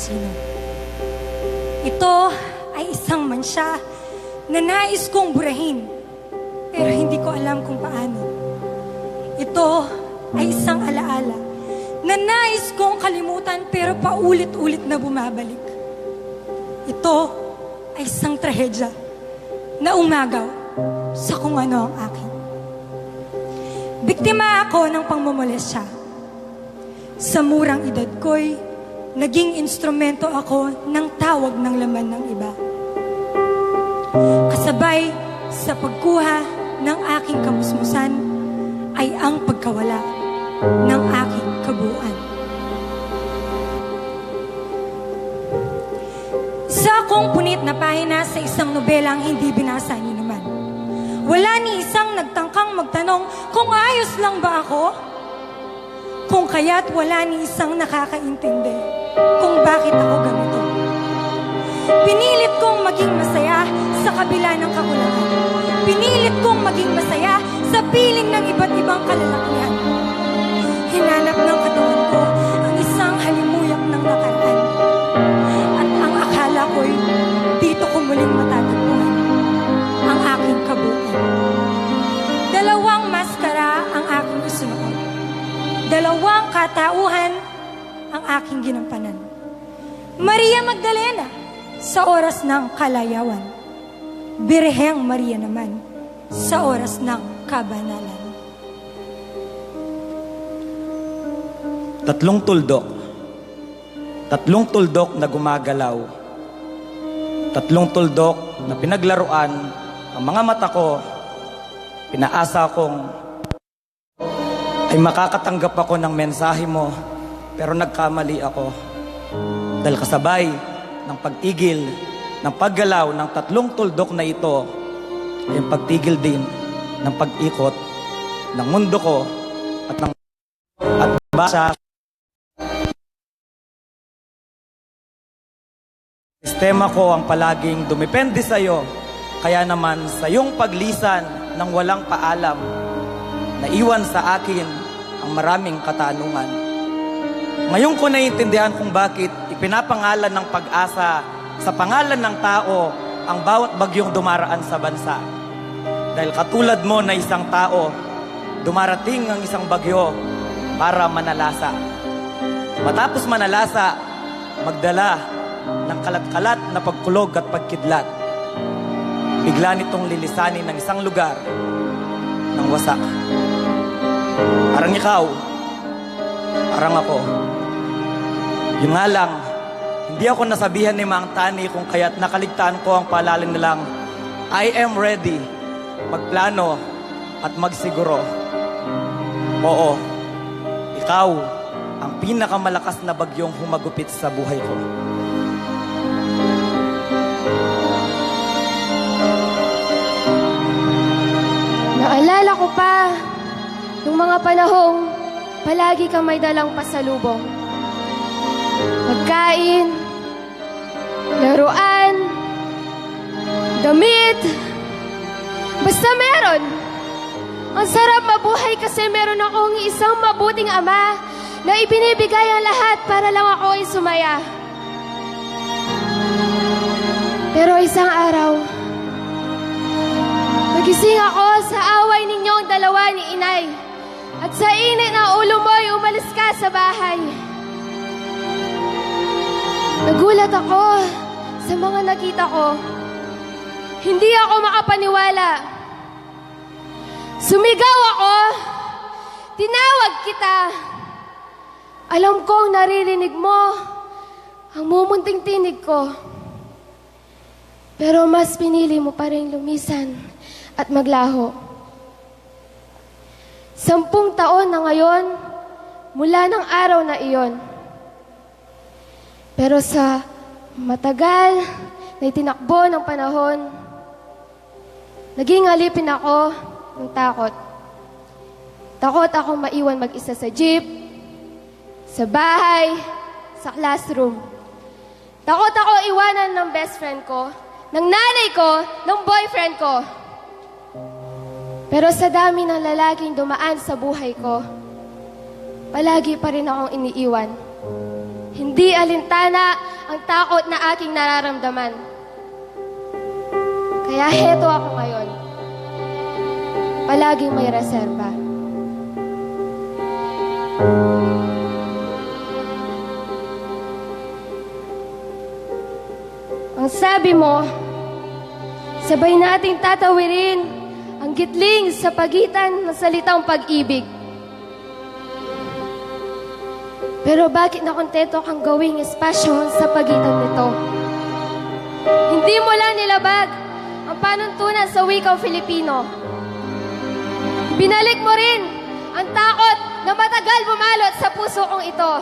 sino. Ito ay isang mansya na nais kong burahin, pero hindi ko alam kung paano. Ito ay isang alaala na nais kong kalimutan pero paulit-ulit na bumabalik. Ito ay isang trahedya na umagaw sa kung ano ang akin. Biktima ako ng pangmomolestya. Sa murang edad ko'y naging instrumento ako ng tawag ng laman ng iba. Kasabay sa pagkuha ng aking kamusmusan ay ang pagkawala ng aking kabuuan. Isa akong punit na pahina sa isang nobelang hindi binasa ni naman. Wala ni isang nagtangkang magtanong kung ayos lang ba ako? Kung kaya't wala ni isang nakakaintindi kung bakit ako ganito. Pinilit kong maging masaya sa kabila ng kakulangan. Pinilit kong maging masaya sa piling ng iba't ibang kalalakihan. Hinanap ng katawan ko ang isang halimuyak ng nakaraan. At ang akala ko'y dito ko muling matatagpuan ang aking kabuuan. Dalawang maskara ang aking isunuot. Dalawang katauhan ang aking ginampanan. Maria Magdalena sa oras ng kalayawan. Birheng Maria naman sa oras ng kabanalan. Tatlong tuldok. Tatlong tuldok na gumagalaw. Tatlong tuldok na pinaglaruan ang mga mata ko. Pinaasa kong ay makakatanggap ako ng mensahe mo, pero nagkamali ako. Dahil kasabay ng pagtigil, ng paggalaw ng tatlong tuldok na ito, ay ang pagtigil din ng pag-ikot ng mundo ko at basa. Sistema ko ang palaging dumepende sa iyo, kaya naman sa iyong paglisan ng walang paalam, naiwan sa akin ang maraming katanungan. Ngayon ko naiintindihan kung bakit ipinapangalan ng pag-asa sa pangalan ng tao ang bawat bagyong dumaraan sa bansa. Dahil katulad mo na isang tao, dumarating ang isang bagyo para manalasa. Matapos manalasa, magdala ng kalat-kalat na pagkulog at pagkidlat. Bigla nitong lilisanin ng isang lugar ng wasak. Parang ikaw, parang ako. Yung nga lang, hindi ako nasabihan ni Mang Tani kung kaya't nakaligtaan ko ang palalang nilang I am ready, magplano at magsiguro. Oo, ikaw ang pinakamalakas na bagyong humagupit sa buhay ko. Naalala ko pa yung mga panahong palagi kang may dalang pasalubong. Pagkain, laruan, damit, basta meron. Ang sarap mabuhay kasi meron akong isang mabuting ama na ibinibigay ang lahat para lang ako ay sumaya. Pero isang araw, nagising ako sa away ninyong dalawa ni Inay. At sa init ng ulo mo'y umalis ka sa bahay. Nagulat ako sa mga nakita ko. Hindi ako makapaniwala. Sumigaw ako. Tinawag kita. Alam kong naririnig mo ang mumunting tinig ko. Pero mas pinili mo pa rin lumisan at maglaho. 10 taon na ngayon mula ng araw na iyon. Pero sa matagal na itinakbo ng panahon, naging alipin ako ng takot. Takot akong maiwan mag-isa sa jeep, sa bahay, sa classroom. Takot ako iwanan ng best friend ko, ng nanay ko, ng boyfriend ko. Pero sa dami ng lalaking dumaan sa buhay ko, palagi pa rin akong iniiwan. Hindi alintana ang takot na aking nararamdaman. Kaya heto ako ngayon. Palaging may reserba. Ang sabi mo, sabay nating tatawirin ang gitling sa pagitan ng salitang pag-ibig. Pero bakit nakontento kang gawing espasyo sa pagitan nito? Hindi mo lang nilabag ang panuntunan sa wikang Filipino. Binalik mo rin ang takot na matagal bumalot sa puso kong ito.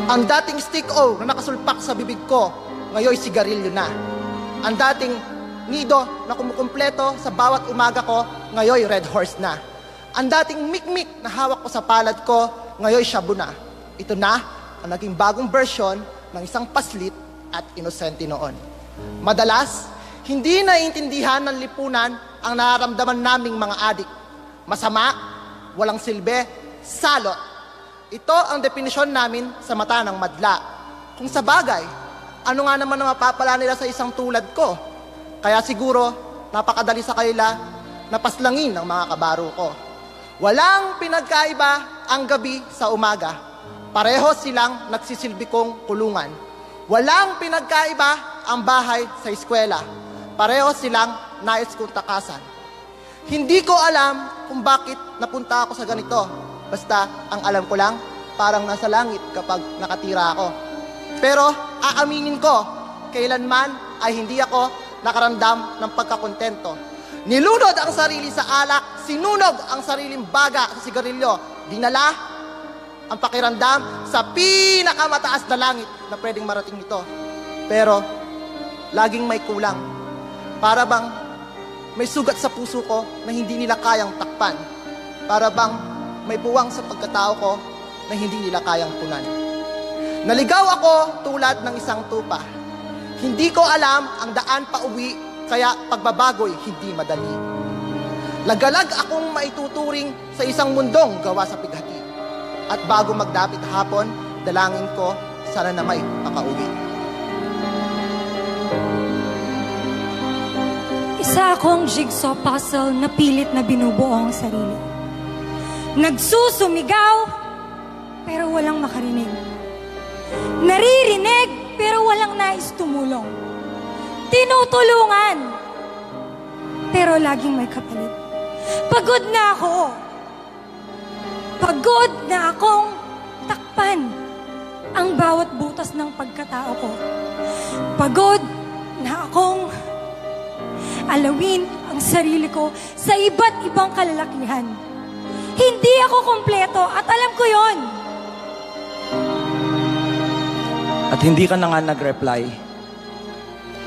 Ang dating stick-o na nakasulpak sa bibig ko, ngayon sigarilyo na. Ang dating nido na kumukumpleto sa bawat umaga ko, ngayon red horse na. Ang dating mikmik na hawak ko sa palad ko, ngayon shabu na. Ito na ang naging bagong version ng isang paslit at inosente noon. Madalas, hindi naiintindihan ng lipunan ang nararamdaman naming mga adik. Masama, walang silbi, salot. Ito ang definisyon namin sa mata ng madla. Kung sa bagay, ano nga naman ang mapapala nila sa isang tulad ko? Kaya siguro, napakadali sa kanila na paslangin ng mga kabaro ko. Walang pinagkaiba ang gabi sa umaga. Pareho silang nagsisilbi kong kulungan. Walang pinagkaiba ang bahay sa eskwela. Pareho silang nais kong takasan. Hindi ko alam kung bakit napunta ako sa ganito. Basta, ang alam ko lang, parang nasa langit kapag nakatira ako. Pero, aaminin ko, kailanman ay hindi ako nakaramdam ng pagkakontento. Nilunod ang sarili sa alak, sinunog ang sariling baga sa sigarilyo, dinala ang pakiramdam sa pinakamataas na langit na pwedeng marating nito. Pero, laging may kulang. Para bang may sugat sa puso ko na hindi nila kayang takpan. Para bang may buwang sa pagkatao ko na hindi nila kayang punan. Naligaw ako tulad ng isang tupa. Hindi ko alam ang daan pa uwi, kaya pagbabago'y hindi madali. Lagalag akong maituturing sa isang mundong gawa sa pighati. At bago magdapit hapon, dalangin ko, sana na may makauwi. Isa akong jigsaw puzzle na pilit na binubuo ang sarili. Nagsusumigaw, pero walang makarinig. Naririnig, pero walang nais tumulong. Tinutulungan, pero laging may kapalit. Pagod na ako. Pagod na akong takpan ang bawat butas ng pagkatao ko. Pagod na akong alawin ang sarili ko sa iba't ibang kalalakihan. Hindi ako kompleto at alam ko yon. At hindi ka na nga nag-reply.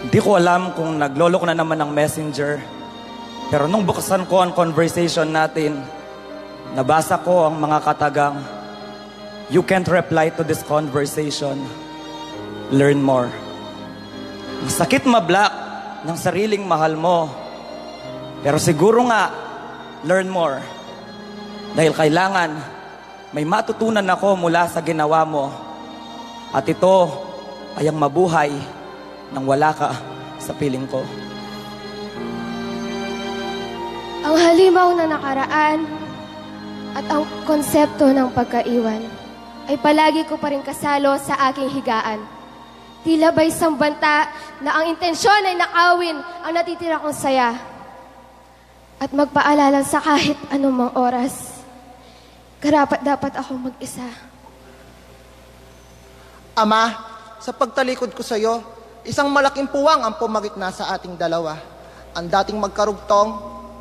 Hindi ko alam kung naglolok na naman ng messenger. Pero nung buksan ko ang conversation natin, nabasa ko ang mga katagang, "You can't reply to this conversation. Learn more." Ang sakit mablak ng sariling mahal mo. Pero siguro nga, learn more. Dahil kailangan may matutunan ako mula sa ginawa mo. At ito ay ang mabuhay nang wala ka sa piling ko. Ang halimaw na nakaraan at ang konsepto ng pagkaiwan ay palagi ko pa rin kasalo sa aking higaan. Tila ba isang banta na ang intensyon ay nakawin ang natitira kong saya at magpaalala sa kahit anumang oras. Karapat dapat ako mag-isa. Ama, sa pagtalikod ko sa iyo, isang malaking puwang ang pumagitna sa ating dalawa. Ang dating magkarugtong,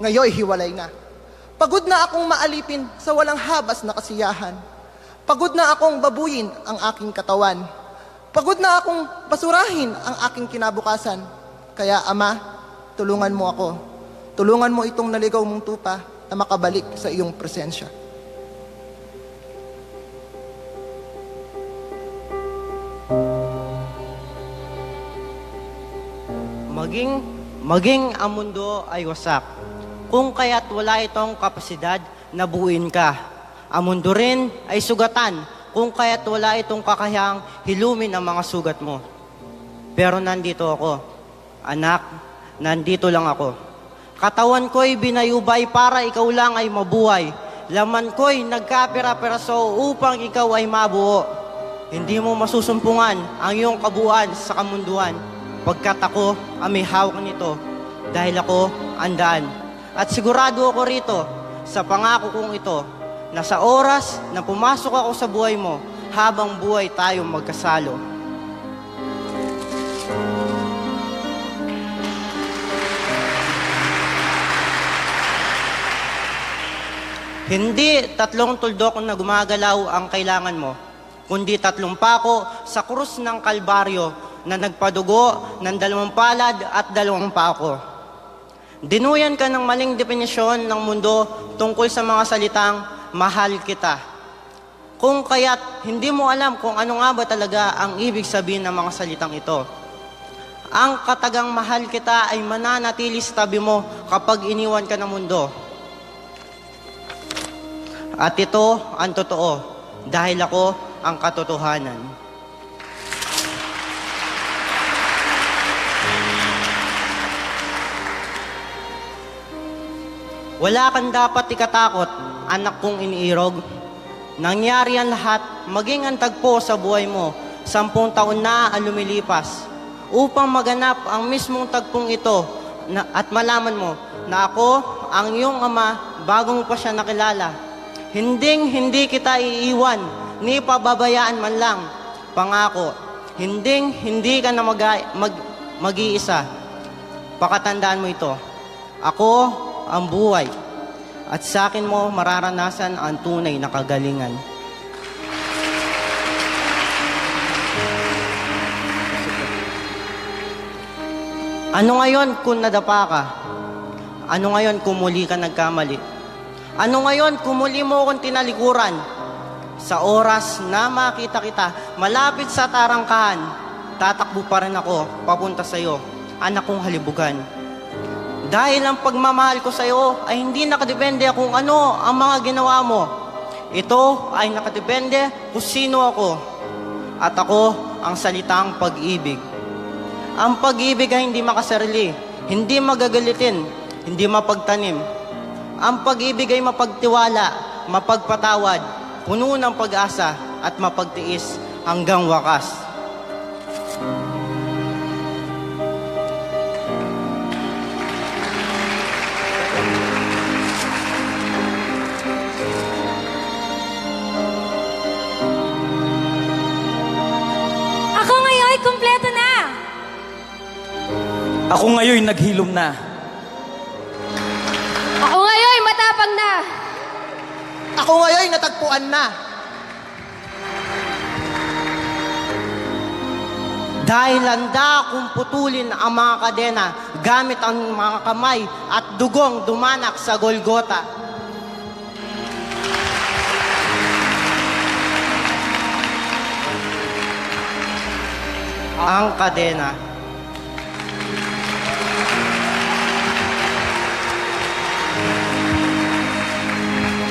ngayon hiwalay na. Pagod na akong maalipin sa walang habas na kasiyahan. Pagod na akong babuyin ang aking katawan. Pagod na akong basurahin ang aking kinabukasan. Kaya Ama, tulungan mo ako. Tulungan mo itong naligaw mong tupa na makabalik sa iyong presensya. Maging ang mundo ay wasak. Kung kaya't wala itong kapasidad na buuin ka. Ang mundo rin ay sugatan, kung kaya't wala itong kakayahang hilumin ang mga sugat mo. Pero nandito ako. Anak, nandito lang ako. Katawan ko'y binayubay para ikaw lang ay mabuhay. Laman ko'y nagkapira-piraso upang ikaw ay mabuo. Hindi mo masusumpungan ang iyong kabuuan sa kamunduan, pagkat ako ang may hawak nito, dahil ako ang daan. At sigurado ako rito, sa pangako kong ito, na sa oras na pumasok ako sa buhay mo, habang buhay tayong magkasalo. Hindi 3 tuldok na gumagalaw ang kailangan mo, kundi 3 pako sa krus ng Kalbaryo na nagpadugo ng 2 palad at 2 pako. Dinuyan ka ng maling definisyon ng mundo tungkol sa mga salitang mahal kita. Kung kaya't hindi mo alam kung ano nga ba talaga ang ibig sabihin ng mga salitang ito. Ang katagang mahal kita ay mananatili sa tabi mo kapag iniwan ka ng mundo. At ito ang totoo, dahil ako ang katotohanan. Wala kang dapat ikatakot, anak kong iniirog. Nangyari ang lahat, maging ang tagpo sa buhay mo, 10 taon na ang lumilipas, upang maganap ang mismong tagpong ito at malaman mo na ako ang iyong ama bago mo pa siya nakilala. Hindi kita iiwan, ni pababayaan man lang. Pangako, hindi ka na mag-iisa. Pakatandaan mo ito. Ako ang buhay, at sa akin mo mararanasan ang tunay na kagalingan. Ano ngayon kung nadapa ka? Ano ngayon kung muli ka nagkamali? Ano ngayon kung muli mo akong tinalikuran? Sa oras na makita kita, malapit sa tarangkahan, tatakbo pa rin ako papunta sa iyo, anak kong halibugan. Dahil ang pagmamahal ko sa iyo ay hindi nakadepende kung ano ang mga ginawa mo. Ito ay nakadepende kung sino ako. At ako ang salitang pag-ibig. Ang pag-ibig ay hindi makasarili, hindi magagalitin, hindi mapagtanim. Ang pag-ibig ay mapagtiwala, mapagpatawad, puno ng pag-asa at mapagtiis hanggang wakas. Ako ngayon, kumpleto na. Ako ngayon naghilom na. Ako ngayon, matapang na. Ako ngayon natagpuan na. Dahil handa kung putulin ang mga kadena gamit ang mga kamay at dugong dumanak sa Golgota. Ang kadena